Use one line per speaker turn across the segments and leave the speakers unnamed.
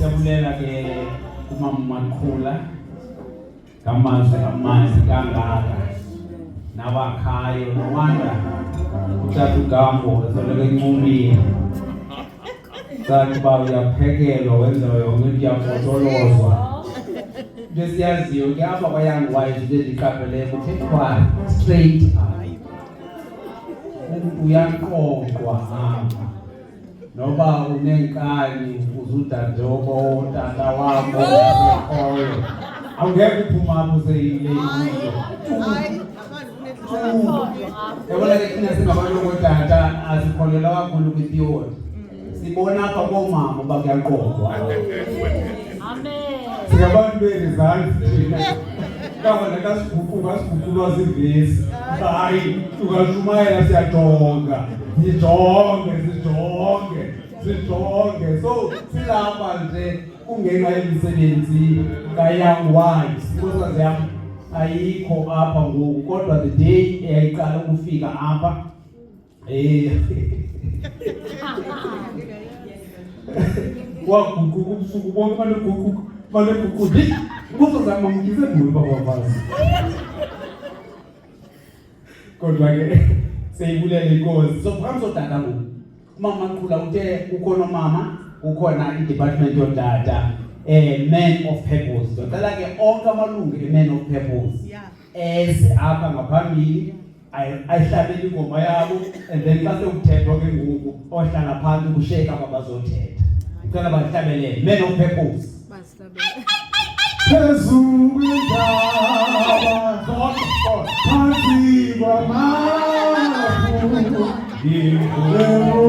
siyabulela ke kumama Maqhula ngamazi kangaka nabakhayo nowanda utata uGambo esoloko encumile sathi uba uyaphekelwa wenza yonke into uyapotolozwa into siyaziyo ke apha kwa-Young Wives into endiqapheleyo kuthethwa straight up uyaqoqwa apha noba unenkani uzudadoko tata wakho oyo awungeke uphuma apho useyileyile yabona ke thina singabantu ngootata asikholelwa kakhulu kwithiyori sibona apha koomama uba kuyaqoqwa singabantu berizanti thina kabona kasiguqulwa zivesi hayi ukashumayela siyajonga sijonge so silapha nje kungenxa yemisebenzi ka-Young Wives because yam ayikho apha ngoku kodwa the day eyayiqala ukufika apha waguquka ubusuku bonke baleguquka ubuzozama mkise nguli babafazi kodwa ke seyibulele inkosi so phambi sodata ngoku umama Maqhula uthe ukhona mama ukhona i-department yodata Men of Purpose ndicela ke onke amalungu e-Men of Purpose eze apha ngaphambili ayihlabele ingoma yabo and then xa sekuthethwa ke ngoku ohlala phantsi kusheka babazothetha ndicela bahlabelele Men of Purpose phezulu indaba phansi kwamafu yinkosi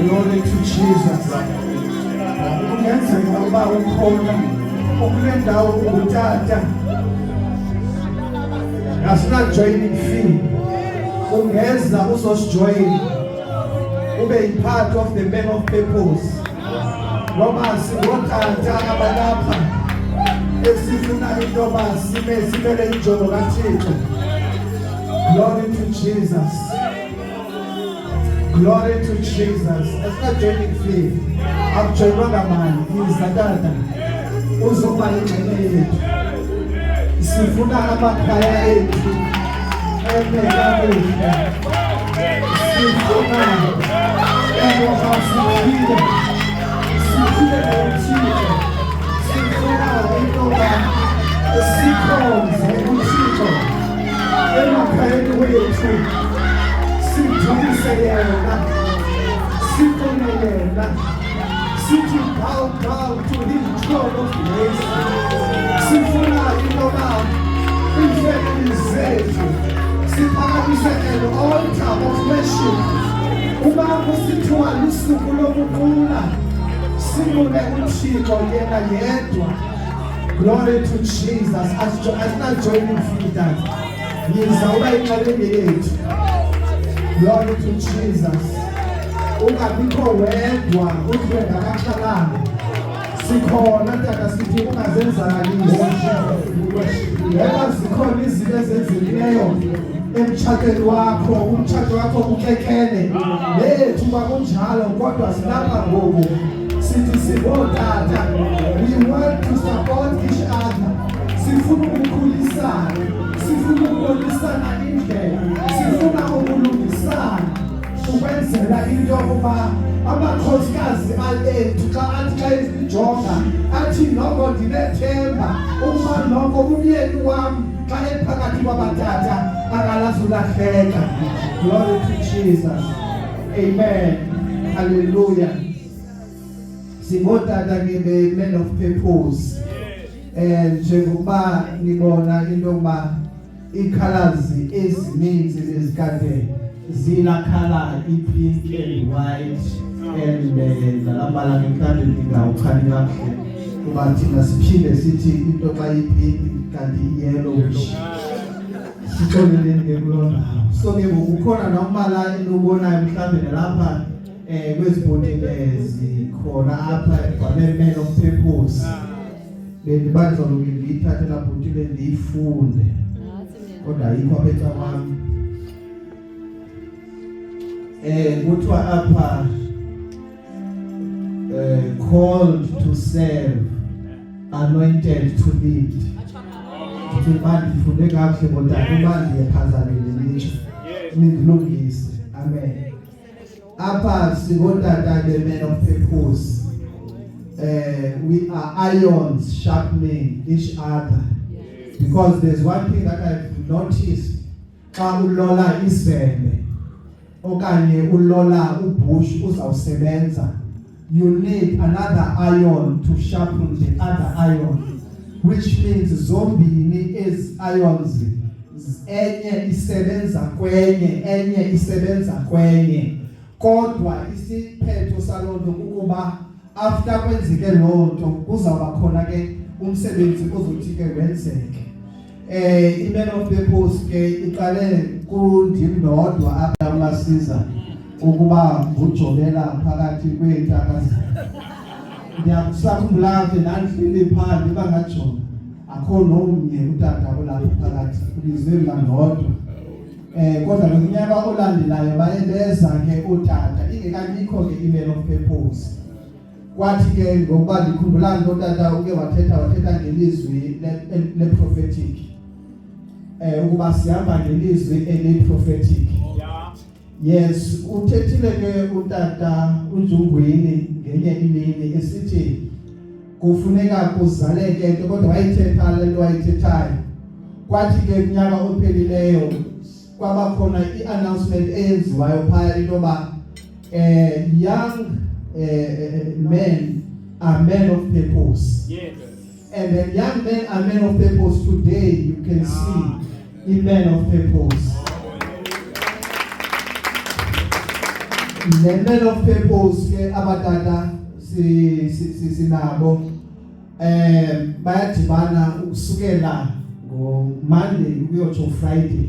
Glory to Jesus. Ungenzeka uba ukhona ukule ndawo ungutata asina joining fee ungeza uzosijoin ube part of the men of purpose noma singotata abalapha esifuna into basime sibele injongo kaThixo. Glory to Jesus. Glory to Jesus. It's not joining faith. I'm joining a man. He is a dada. Uzoba ingxenye yethu. Sifuna amakhaya ethu emekamuhle. Sifuna ukuhambisana. Sifuna uThixo. Sifuna intoba sikhonze uThixo emakhayeni wethu. Sifundise yena, sifune yena, sithi bow to his throne of grace. Sifuna intoba ifamily zethu siphakamise an altar of worship. Uma kusithiwa lusuku lokukhula sibone uThixo yena yedwa. Glory to Jesus. As not joining feet that yizawuba inxalenye yethu. Glory to Jesus. Ungabikho wedwa uthi ngakaqalanga. Sikhona tata sithi ungazenzakalise. Yebo zikhona izinto ezenzileyo emtshatweni wakho, umtshato wakho ukekele. Lethu bakunjalo kodwa silapha ngoku. Sithi sibotata. We want to support each other. Sifuna ukukhulisana. Sifuna ukubonisana indlela. Sifuna ukulungisana. Ukwenzela into yokuba amakhosikazi alethu xa athi xa isijonga athi noko ndinethemba uma noko umyeni wam xa ephakathi kwabatata akalazulahleka. Glory to Jesus. Amen. Hallelujah. Singotata ke the men of purpose. Njengoba nibona into yokuba i-colors ezininzi lezikade zinakhala i-pink and white and nalambala ngekade ngawukhani kahle kuba thina siphinde sithi into xa i-pink kanti yellowish sixoleleni ke kuloo ndawo. So ke kukhona nombala enobonayo mhlawumbe nalapha kwezibhotile zikhona apha ebhale men of purpose. Bendibanjwa lo ngiyithathe la bhotile ndiyifunde kodwa ayikho apha ecamam. Kuthiwa apha called to serve. anointed to lead. Manje funde kahle kodwa manje ephazamile ngisho. Nilungise. Amen. Apha sibotata the men of purpose. We are ions sharpening each other. Because there's one thing that I've noticed. Xa ulola isvele okanye ulola ubush uzawusebenza, you need another ion to sharpen the other ion, which means zombini is ions, enye isebenza kwenye, enye isebenza kwenye. Kodwa isiphetho salonto ukuba after kwenzeke lonto kuzawuba khona ke umsebenzi ozothi ke wenzeke. Imen of purpose ke iqale kundim nodwa apha amasiza ukuba ngujobela phakathi kweentaka. Ndiyakusakhumbula ke nandlile phandle bangajonga akho nomnye utata olapha phakathi kulizwe nodwa. Kodwa ngonyaka olandelayo bayebeza ke utata ingekabikho ke imen of purpose. Kwathi ke ngokuba ndikhumbula nto tata uke wathetha ngelizwi le prophetic. Ukuba sihamba ngelizwi eli prophetic. Yes, uthethile ke utata uNjungwini ngenye imini esithi kufuneka kuzaleke into kodwa wayithetha le nto wayithethayo. Kwathi ke kunyaka ophelileyo kwaba khona i-announcement eyenziwayo phaya intoba young men are men of purpose. Yes. And then young men are men of purpose. Today you can see a men of purpose. The men of purpose ke abatata sinabo bayadibana ukusukela ngo Monday ukuyotsho Friday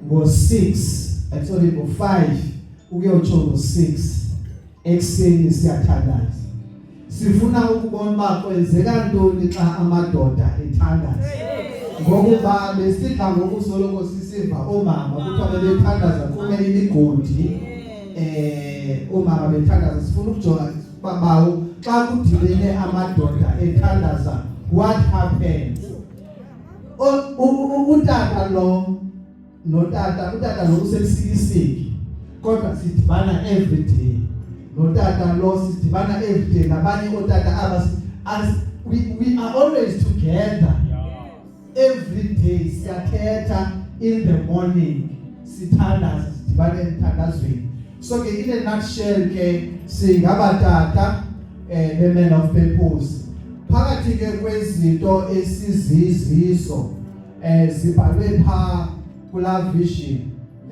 ngo 6 actually ngo 5 ukuyotsho ngo 6 ekseni siyathandaza. Sifuna ukubona uba kwenzeka ntoni xa amadoda ethandaza. Ngokuba besidla ngokusoloko sisiva omama kuthiwa bethandaza kume imigodi. Omama bethandaza sifuna ukujonga babawo xa kudibene amadoda ethandaza what happens. Utata lo usemsikisiki kodwa sidibana every day. Notata lo sidibana every day nabanye otata as we are always together. Every day siyathetha in the morning sithandaza sidibana emthandazweni. So ke in a nutshell ke singabatata the men of purpose. Phakathi ke kwezinto esizizizo zibhalwe pha kula vision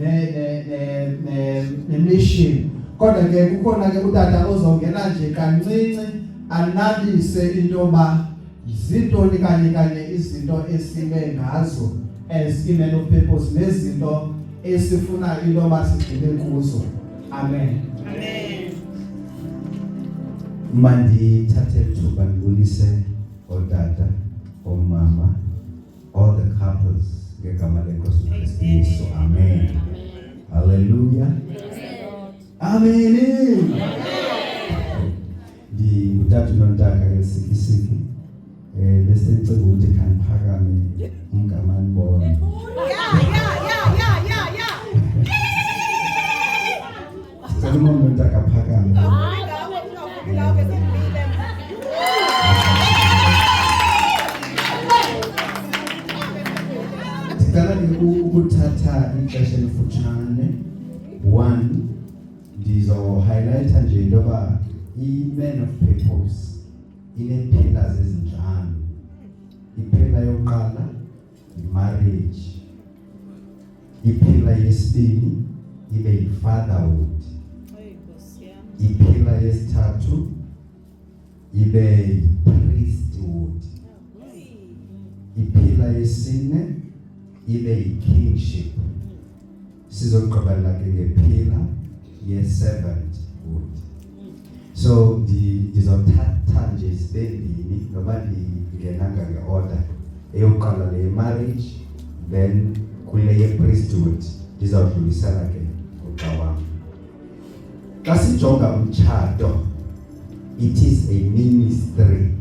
ne mission. Kodwa ke kukhona ke utata ozongena nje kancinci anabise intoba izintoni kanye izinto esibe ngazo as men of purpose nezinto esifuna intoba sigcine kuzo. Amen.
Amen.
Mandi thathe thuba ngibulise otata omama all the couples ngegama lenkosi uKristu. Amen. Hallelujah. Amen. Di utatu nontaka ngesikisiki bese ngicela ukuthi kaniphakame umngamani bona.
Yeah.
Sicela umuntu nontaka phakame. Sicela ukuthatha ixesha elifutshane. One, ndizo highlighta nje intoba i-men of purpose ine-pillars ezinhlanu. I-pillar yokuqala i-marriage, i-pillar yesibili ibe yi-fatherhood, i-pillar yesithathu ibe yi-priesthood, i-pillar yesine ibe yi-kingship. Sizogqibela ke nge-pillar ye-servanthood. So ndizothatha nje isibembini noba ndingenanga nge-order. Eyokuqala le marriage, then kule ye-priesthood ndizawudlulisela ke uxa wam. Xa sijonga umtshato, it is a ministry.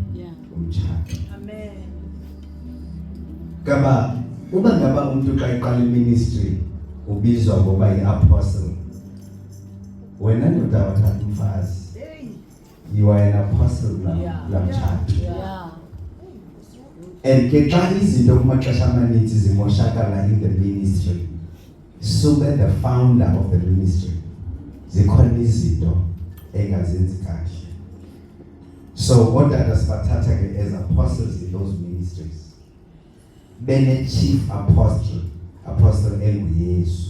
Umtshato Kaba uma ngaba umuntu xa iqala ministry ubizwa ngoba yi-apostle. Wena ndoda wathatha umfazi. You are an apostle lamtshato. And ke xa izinto kumaxesha amaninzi zimoshakala in the ministry, sube the founder of the ministry, zikhona izinto engazenzi kahle. So ootata sibathatha ke as apostles in those ministries. Bene chief apostle enguYesu.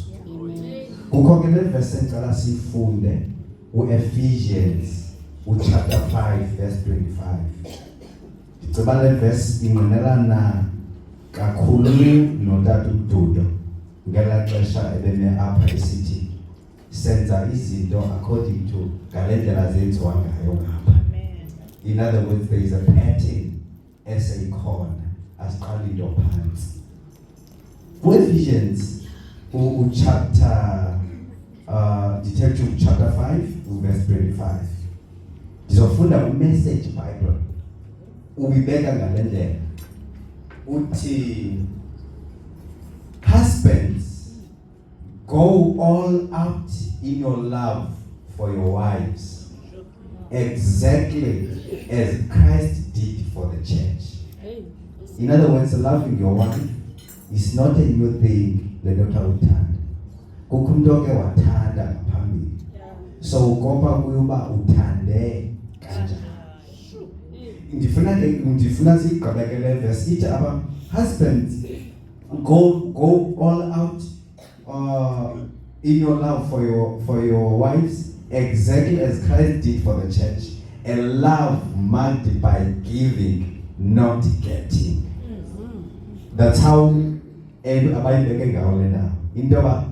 Kukho ke le verse engicela sifunde u-Ephesians chapter 5 verse 25. Ndicela le verse inqinelana kakhulu notata uDudo ngela xesha ebeme apha esithi senza izinto according to ngalendlela zenziwa ngayo ngapha. In other words, there is a pattern eseyikhona asiqala into phansi. Ephesians chapter chapter 5 verse 25. Ndizofunda uMessage Bible. Ubibeka ngalendlela. Uthi husbands, go all out in your love for your wives, exactly as Christ did for the church. In other words, loving your wife is not a new thing. Lenota uthanda. Kukumntu ke wathanda ngaphambili. So ukopa kuyoba uthande kanjani. Ndifuna sigqibekele verse ithi aba husbands, go all out in your love for your wives, exactly as Christ did for the church. A love marked by giving, not getting. That's how abayibeke ngayo lena. Into yoba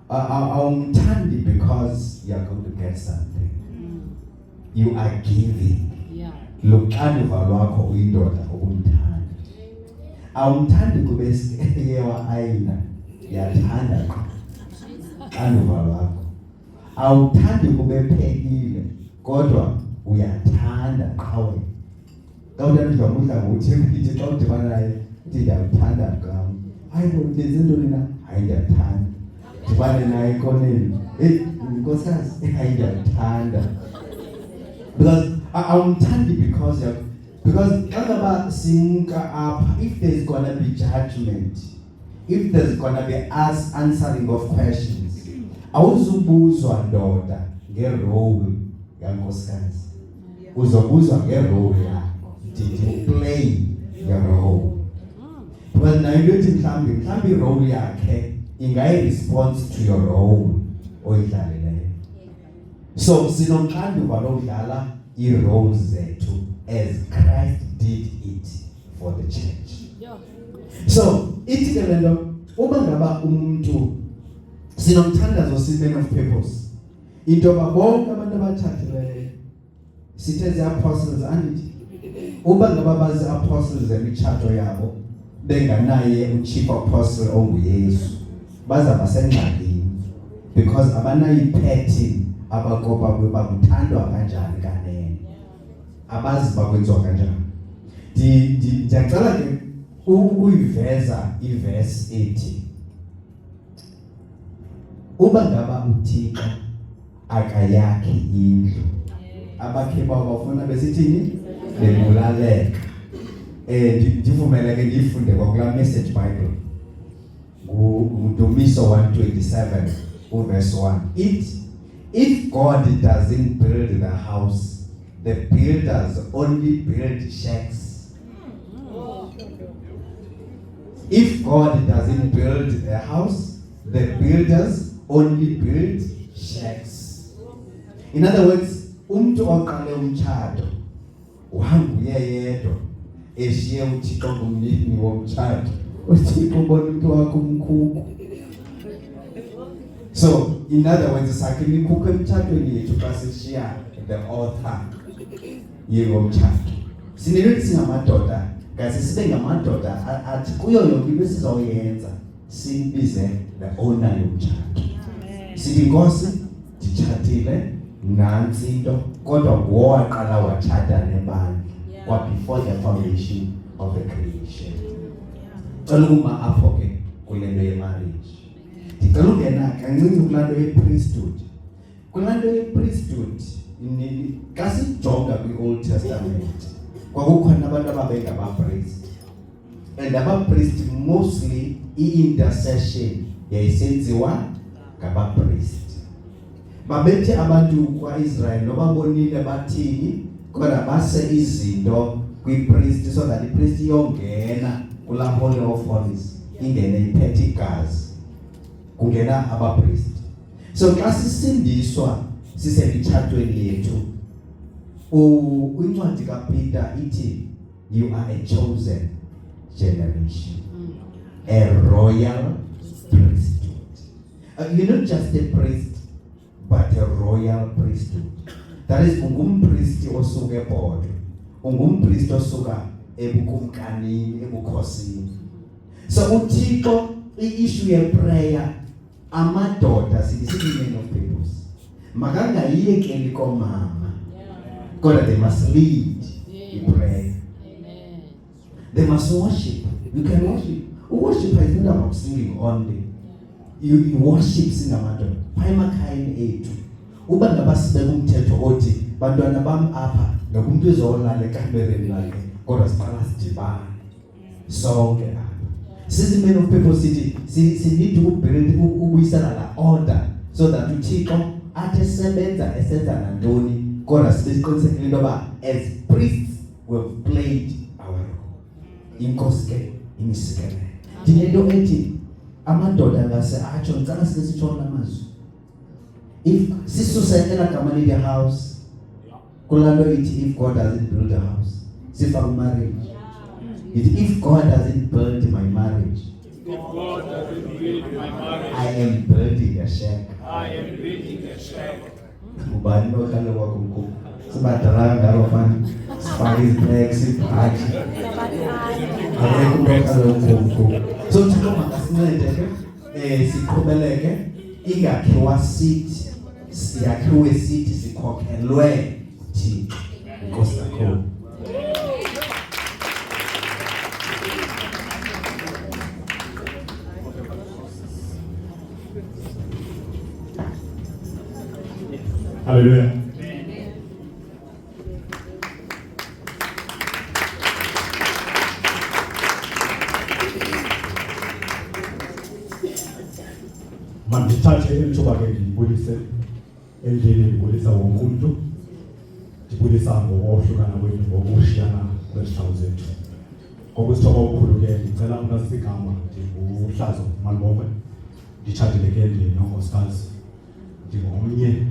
awumthandi because you are going to get something. You are giving. Luxanduva lwakho uyindoda ukumthanda. Awumthandi kube yewa ayina, yathanda qha. Xanduva lwakho. Awuthandi kube phekile, kodwa uyathanda qha wena. Xa uthandwa umdla ngokuthi ngithi xa udibana naye ndiyawuthanda qha. Hayi bo ndenze ntoni na? Hayi ndiyathanda. Dibane naye koneni. Nkosikazi, hayi ndiyathanda. Because awumthandi because xa simka apha, if there's gonna be judgment, if there's gonna be us answering of questions, awuzubuzwa ndoda ngerole yankosikazi. Uzobuzwa ngerole yakho. Did you play your role? Because nayo into mhlawumbi irole yakhe ingayi-response to your role oyidlalileyo. So sinomxanduva lodlala i-roles zethu as Christ did it for the church. So ithi ke le nto uba ngaba umuntu sinomthandazo si-man of purpose. Into yoba bonke abantu abathathileyo sithe zi-apostles andithi uba ngaba bazi-apostles emitshato yabo benganaye uchief apostle onguYesu bazaba sengxakini because abanayo ipattern abakopa kuba kuthandwa kanjani kanene, abazi bakwenziwa kanjani. Ndiyacela ke ukuyiveza iverse ethi uba ngaba uThixo akayakhi indlu, abakhe bafuna besithini bebulaleka. Ndivumele ke ndifunde kwakula Message Bible uDumiso 127 verse 1. If God doesn't build the house, the builders only build shacks. If God doesn't build the house, the builders only build shacks. In other words, umuntu oqale umtshato wanguye yedwa eshiye uThixo ngumnini womtshato. uThixo ubona umuntu wakho umkhukhu. So in other words, sakhe imikhukhu emtshatweni yethu xa sishiya the author yengomtshato. Sinelwe singamadoda, kasi sibe ngamadoda athi kuyo yonke into sizawuyenza simbize the owner yomtshato. Sithi Nkosi nditshatile nantsi into kodwa waqala watshata nebandla kwa before the foundation of the creation. Cela ukuma apho ke kule nto ye-marriage. Ndicela ungena kancinci kulaa nto ye-priesthood. Kulaa nto ye-priesthood, xa sijonga kwi-Old Testament, kwakukhona abantu ababengabapriest. And abapriest mostly i-intercession yayisenziwa ngabapriest. Babethi abantu kwa-Israel noba bonile bathini, kodwa base izinto kwi-priest so that i-priest iyongena kulaa Holy of Holies, ingene iphethe igazi, kungena abapriest. So xa sisindiswa sisemitshatweni yethu, incwadi kaPeter ithi you are a chosen generation, a royal priesthood. You're not just a priest, but a royal priesthood. That is, ungumpriest osuka ebhodwe, ungumpriest osuka ebukumkanini, ebukhosini. So uThixo, i-issue ye-prayer, amadoda sithi men of purpose, makangayiyekeli komama, kodwa they must lead in prayer. They must worship. You can worship. Worship is not about singing only. You worship singamadoda. Phayemakhayeni ethu uba ngabasibeka umthetho othi bantwana bam apha nokumuntu ezolala ekamereni lakhe kodwa siqala sidibane sonke apha. Sithi men of people sithi need to bring ubuyisana la order so that uThixo athi sebenza esenza nantoni kodwa sibe siqinisekile into yoba as priests we have played our role. Inkosi ke imisikele ndinento ethi amadoda ngase atsho ngicela sike sitsho namazwi. If sisusekela gama lithi house, kulalo ithi if God doesn't build a house, sifaka marriage. If God doesn't build my marriage, I am building a shack. Ubani nohlala kwakho mkhulu. Sibadala ngalo manje. Sifaka izibheki sibhaji. So Thixo makasincede ke siqhubeleke ingakhiwa sithi siyakhiwe sithi sikhokhelwe Thixo Nkosi kakhulu.
Hallelujah. Mandithathe elithuba ke ndibulise endlini, ndibulisa wonke umuntu, ndibulisa ngokohlukana kwethu, ngokushiyana kwezihlobo zethu. Ngokusithoba okukhulu ke ndicela umntu igama ndinguHlazo Malibongwe, nditshatile ke ndinonkosikazi, ndingomnye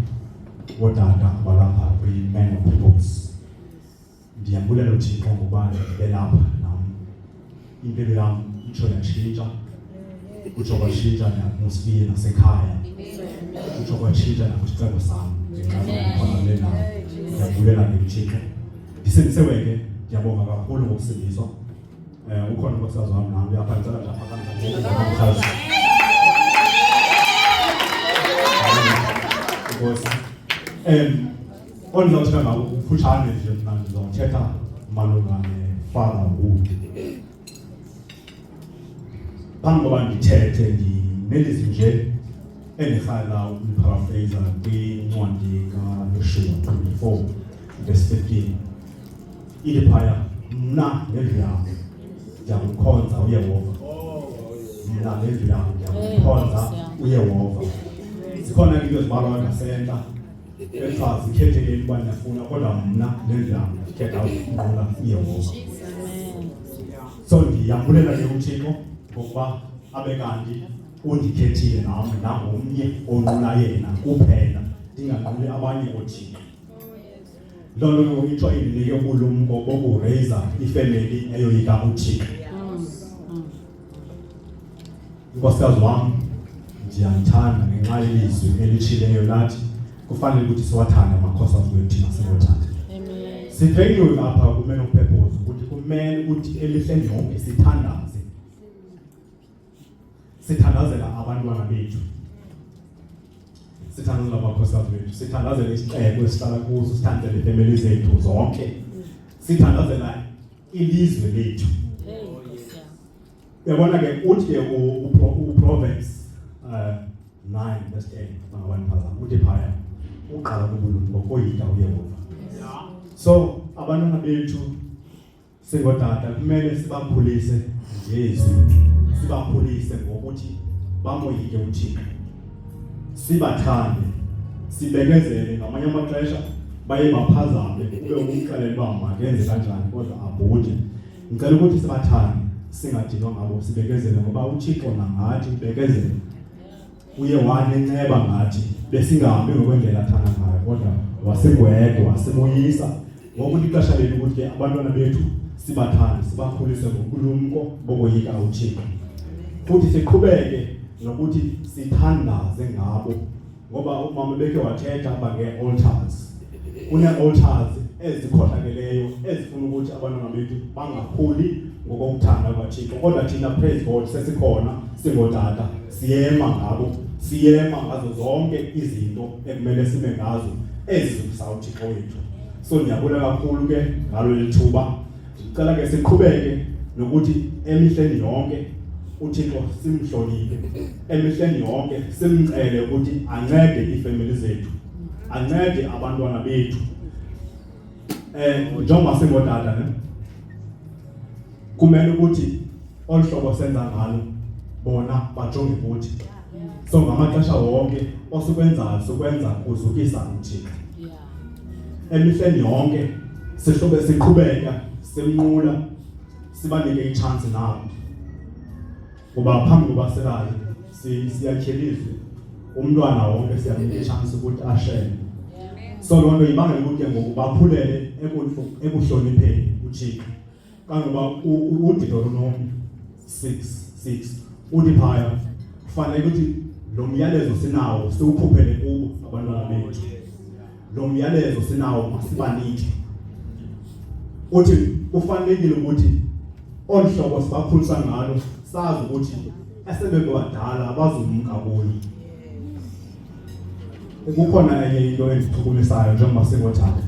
wodada balapha kwi-Men of Purpose. Ndiyambulela uThixo ngoba ndibe lapha nam. Impilo yam itsho yatshintsha, utsho kwatshintsha ne-atmosphere nasekhaya, utsho kwatshintsha nakwisicelo sam. Ndinqanqanele nam, ndiyambulela ke uThixo. Ndisindisiwe ke, ndiyabonga kakhulu ngokusindiswa. Ukhona unkosikazi wam nam apha, ndicela nje apha kanti ondizawuthetha ngabo kufutshane nje mna ndizawuthetha malunga ne-fatherhood. Phambi koba ndithethe ndinelizwi nje endirhalela uliparaphreyisa kwincwadi kaYoshua 24 verse 15. Ithi phaya, mna nendlu yam ndiyamkhonza uYehova. Mna nendlu yam ndiyamkhonza uYehova. Zikhona ke into ezibalwa ngasentla ekuthiwa zikhethekile uba ndiyafuna, kodwa mna nendlu yam ndikhetha ukunqula uYehova. So ndiyambulela ke uThixo ngokuba abe kanti undikhethile nam nangomnye onqula yena kuphela, ndinganquli abanye oothixo. Loo nto ke itsho indinike ubulumko bokureyisa ifemeli eyoyika uThixo. Nkosikazi wam ndiyamthanda ngenxa yelizwi elitshileyo lathi kufanele ukuthi siwathande amakhosikazi wethu thina siwathande. Sibhekiwe apha ku-Men of Purpose ukuthi kumele ukuthi elihleni lonke sithandaze, sithandazela abantwana bethu, sithandazela amakhosikazi wethu, sithandazela isixeko esihlala kuso, sithandazela iifemeli zethu zonke, sithandazela ilizwe lethu. Uyabona ke uthi ke uProverbs 9 verse 10 bangabantu phazama uthi phaya uqala kubulungu ngokoyika uYehova. So abantwana bethu singodada kumele sibakhulise Jesu, sibakhulise ngokuthi bamoyike uThixo, sibathande, sibekezele. Ngamanye amaxesha baye baphazame ube umxelele uba makenze kanjani kodwa abhuje. Ngicela ukuthi sibathande, singadinwa ngabo, sibekezele ngoba uThixo nangathi ubekezele uye wanenceba ngathi besingahambi ngokwendlela athanda ngayo kodwa wasigwede wasimoyisa. Ngoku ixesha lethu ukuthi ke abantwana bethu sibathande, sibakhulise ngobulumko bokoyika uThixo, futhi siqhubeke nokuthi sithandaze ngabo ngoba umama bekhe wathetha bange-altars. Kune-altars ezikhohlakeleyo ezifuna ukuthi abantwana bethu bangakhuli ngokokuthanda kwaThixo, kodwa thina praise God sesikhona singodada, siyema ngabo, siyema ngazo zonke izinto ekumele sibe ngazo ezizisa uThixo wethu. So ngiyabona kakhulu ke ngalo lithuba, ngicela ke siqhubeke nokuthi emihleni yonke uThixo simhloniphe, emihleni yonke simcele ukuthi ancede iifamily zethu, ancede abantwana bethu. Njengoba singodada ne kumele ukuthi olhlobo senza ngalo bona bajonge kuthi. So ngamaxesha wonke osikwenzayo sokwenza kuzukisa uThixo. Emihleni yonke sihlobe siqhubeka semnqula, sibanike i-chance nabo ngoba phambi kokuba selayo siyatyhelizwe umntwana wonke, siyanika i-chance ukuthi ashele. So loo nto ibangela ukuthi ngoku baphulele ekuhlonipheni uThixo. Kangoba uDeuteronomy 6:6 uthi phaya kufanele ukuthi lo myalezo sinawo siwukhuphele kubo abantwana bethu, lo myalezo sinawo masibanike. Uthi kufanele ukuthi olhlobo sibakhulisa ngalo sazi ukuthi asebebadala abazumka kuyo. Kukhona enye into endichukumisayo njengoba singothanda,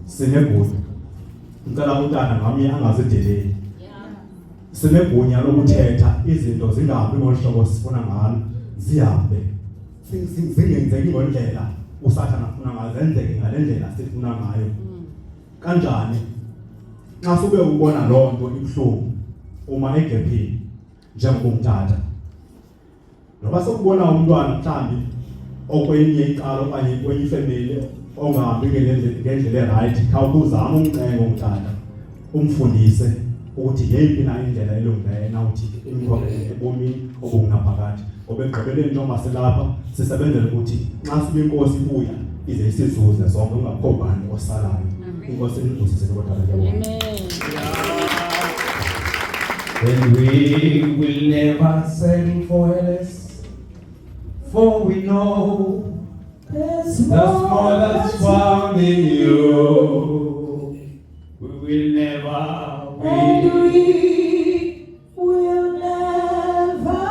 sinegunya. Ngicela utata ngami angazideleli. Sinegunya lokuthetha izinto zingahambi ngolhlobo sifuna ngalo, zihambe. Zingenzeki ngendlela usathana afuna ngayo, zenzeke ngalendlela sifuna ngayo. Kanjani? Xa sube ubona loo nto ibuhlungu uma egephini njengomtata, noba sokubona umntwana mhlambi okwenye icala okanye kwenye ifamily ongahambi ngendlela right, khawuzama umcengo umtata, umfundise ukuthi yeyiphi na indlela elungileyo nawuthi imkhokhe ebomini obungaphakathi. Ngoba egqibeleni njengoba silapha sisebenzela ukuthi xa sibe inkosi ibuya ize isizuze zonke, ungakho bani osalayo. Inkosi inizusise kodwa
Amen. And we will never settle for less, for we know there's more that's found in you. We will never
And we will never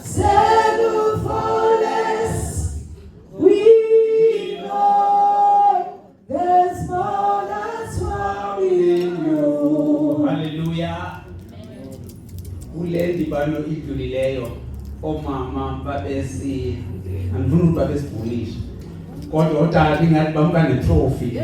settle for less. We know there's more that's found in you.
Hallelujah. Kule ndibano idlulileyo omama babesi andifuna ukuthi babesibhulisha kodwa otata ingathi bamka netrophy.